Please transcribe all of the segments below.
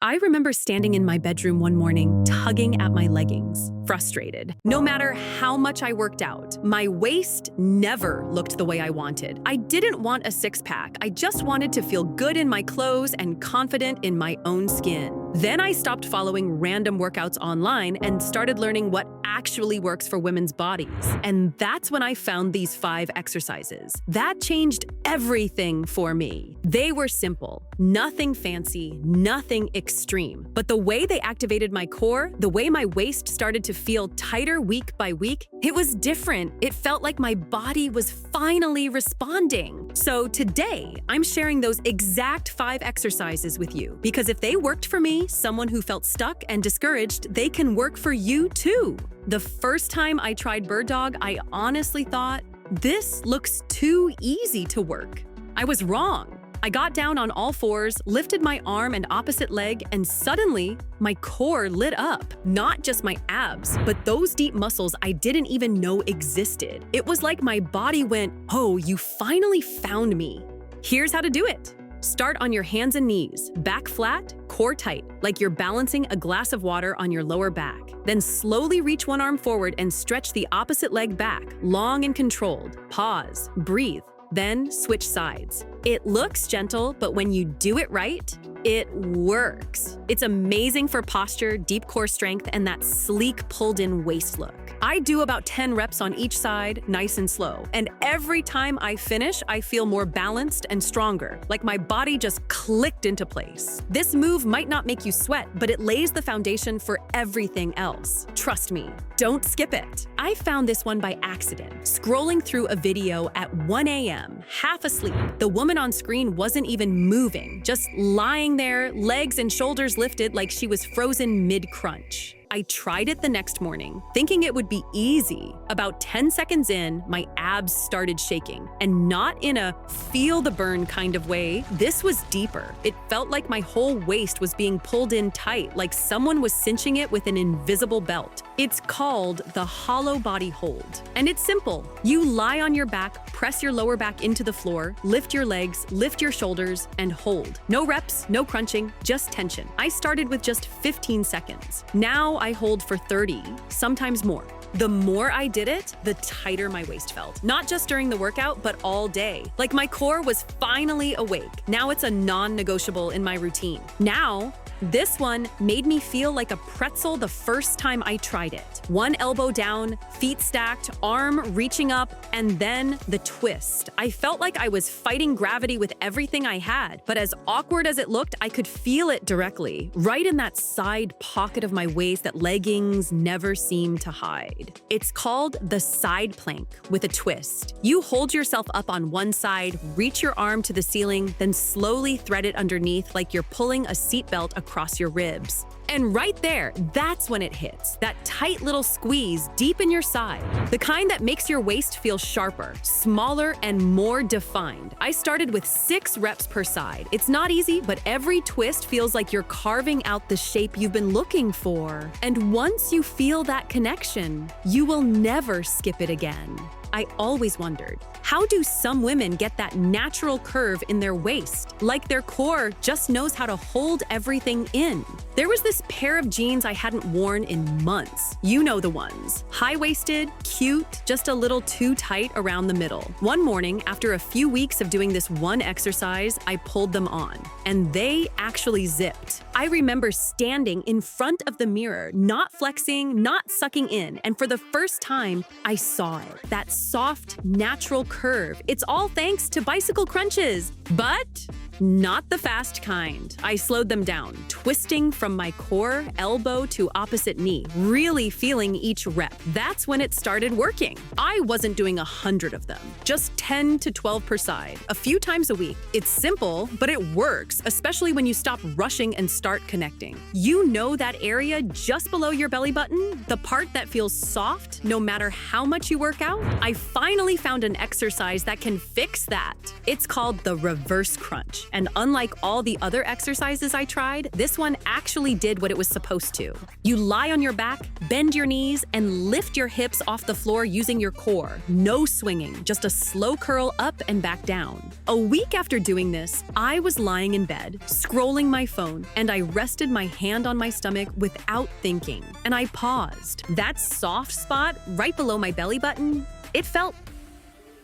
I remember standing in my bedroom one morning, tugging at my leggings, frustrated. No matter how much I worked out, my waist never looked the way I wanted. I didn't want a six-pack. I just wanted to feel good in my clothes and confident in my own skin. Then I stopped following random workouts online and started learning what actually works for women's bodies. And that's when I found these 5 exercises. That changed everything for me. They were simple, nothing fancy, nothing extreme. But the way they activated my core, the way my waist started to feel tighter week by week, it was different. It felt like my body was finally responding. So today, I'm sharing those exact 5 exercises with you, because if they worked for me, someone who felt stuck and discouraged, they can work for you too. The first time I tried Bird Dog, I honestly thought, this looks too easy to work. I was wrong. I got down on all fours, lifted my arm and opposite leg, and suddenly, my core lit up. Not just my abs, but those deep muscles I didn't even know existed. It was like my body went, "Oh, you finally found me." Here's how to do it. Start on your hands and knees, back flat, core tight, like you're balancing a glass of water on your lower back. Then slowly reach one arm forward and stretch the opposite leg back, long and controlled. Pause, breathe, then switch sides. It looks gentle, but when you do it right, it works. It's amazing for posture, deep core strength, and that sleek, pulled-in waist look. I do about 10 reps on each side, nice and slow. And every time I finish, I feel more balanced and stronger, like my body just clicked into place. This move might not make you sweat, but it lays the foundation for everything else. Trust me, don't skip it. I found this one by accident, scrolling through a video at 1 a.m., half asleep. The woman on screen wasn't even moving, just lying there, legs and shoulders lifted like she was frozen mid-crunch. I tried it the next morning, thinking it would be easy. About 10 seconds in, my abs started shaking, and not in a feel the burn kind of way. This was deeper. It felt like my whole waist was being pulled in tight, like someone was cinching it with an invisible belt. It's called the hollow body hold. And it's simple. You lie on your back, press your lower back into the floor, lift your legs, lift your shoulders, and hold. No reps, no crunching, just tension. I started with just 15 seconds. Now I hold for 30, sometimes more. The more I did it, the tighter my waist felt. Not just during the workout, but all day. Like my core was finally awake. Now it's a non-negotiable in my routine. Now, this one made me feel like a pretzel the first time I tried it. One elbow down, feet stacked, arm reaching up, and then the twist. I felt like I was fighting gravity with everything I had, but as awkward as it looked, I could feel it directly, right in that side pocket of my waist that leggings never seem to hide. It's called the side plank with a twist. You hold yourself up on one side, reach your arm to the ceiling, then slowly thread it underneath like you're pulling a seatbelt across your ribs. And right there, that's when it hits, that tight little squeeze deep in your side, the kind that makes your waist feel sharper, smaller, and more defined. I started with 6 reps per side. It's not easy, but every twist feels like you're carving out the shape you've been looking for. And once you feel that connection, you will never skip it again. I always wondered, how do some women get that natural curve in their waist? Like their core just knows how to hold everything in. There was this pair of jeans I hadn't worn in months. You know the ones. High-waisted, cute, just a little too tight around the middle. One morning, after a few weeks of doing this one exercise, I pulled them on, and they actually zipped. I remember standing in front of the mirror, not flexing, not sucking in, and for the first time, I saw it. That soft, natural curve. It's all thanks to bicycle crunches, but not the fast kind. I slowed them down, twisting from my core, elbow to opposite knee, really feeling each rep. That's when it started working. I wasn't doing 100 of them, just 10 to 12 per side, a few times a week. It's simple, but it works, especially when you stop rushing and start connecting. You know that area just below your belly button? The part that feels soft no matter how much you work out? I finally found an exercise that can fix that. It's called the reverse crunch. And unlike all the other exercises I tried, this one actually did what it was supposed to. You lie on your back, bend your knees, and lift your hips off the floor using your core. No swinging, just a slow curl up and back down. A week after doing this, I was lying in bed, scrolling my phone, and I rested my hand on my stomach without thinking. And I paused. That soft spot right below my belly button, it felt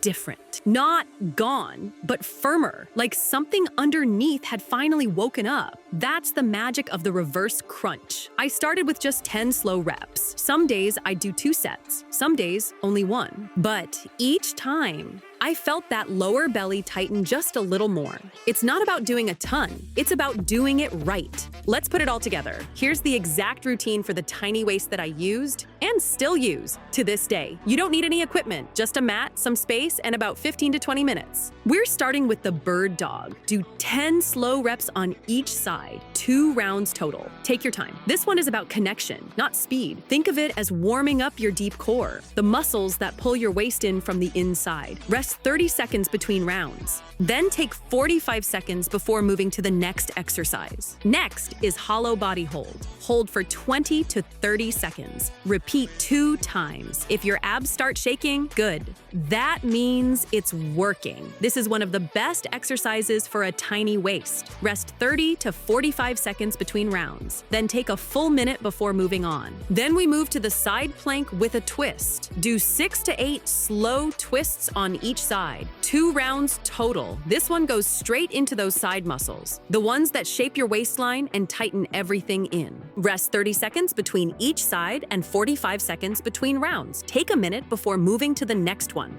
different. Not gone, but firmer, like something underneath had finally woken up. That's the magic of the reverse crunch. I started with just 10 slow reps. Some days I'd do 2 sets, some days only 1. But each time, I felt that lower belly tighten just a little more. It's not about doing a ton, it's about doing it right. Let's put it all together. Here's the exact routine for the tiny waist that I used and still use to this day. You don't need any equipment, just a mat, some space, and about 15 to 20 minutes. We're starting with the bird dog. Do 10 slow reps on each side, 2 rounds total. Take your time. This one is about connection, not speed. Think of it as warming up your deep core, the muscles that pull your waist in from the inside. Rest 30 seconds between rounds. Then take 45 seconds before moving to the next exercise. Next is hollow body hold. Hold for 20 to 30 seconds. Repeat 2 times. If your abs start shaking, good. That means it's working. This is one of the best exercises for a tiny waist. Rest 30 to 45 seconds between rounds. Then take a full minute before moving on. Then we move to the side plank with a twist. Do 6 to 8 slow twists on each side. 2 rounds total. This one goes straight into those side muscles, the ones that shape your waistline and tighten everything in. Rest 30 seconds between each side and 45 seconds between rounds. Take a minute before moving to the next one.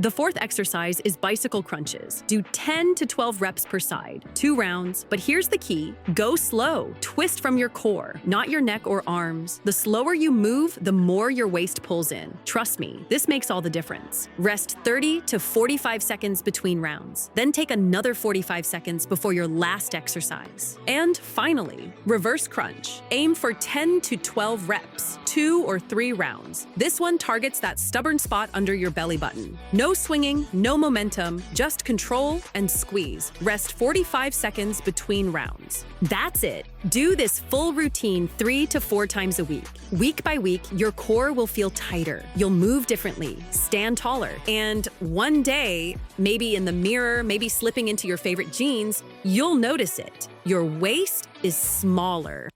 The fourth exercise is bicycle crunches. Do 10 to 12 reps per side, 2 rounds, but here's the key. Go slow. Twist from your core, not your neck or arms. The slower you move, the more your waist pulls in. Trust me, this makes all the difference. Rest 30 to 45 seconds between rounds. Then take another 45 seconds before your last exercise. And finally, reverse crunch. Aim for 10 to 12 reps, 2 or 3 rounds. This one targets that stubborn spot under your belly button. No swinging, no momentum, just control and squeeze. Rest 45 seconds between rounds. That's it. Do this full routine 3 to 4 times a week. Week by week, your core will feel tighter. You'll move differently, stand taller, and one day, maybe in the mirror, maybe slipping into your favorite jeans, you'll notice it. Your waist is smaller.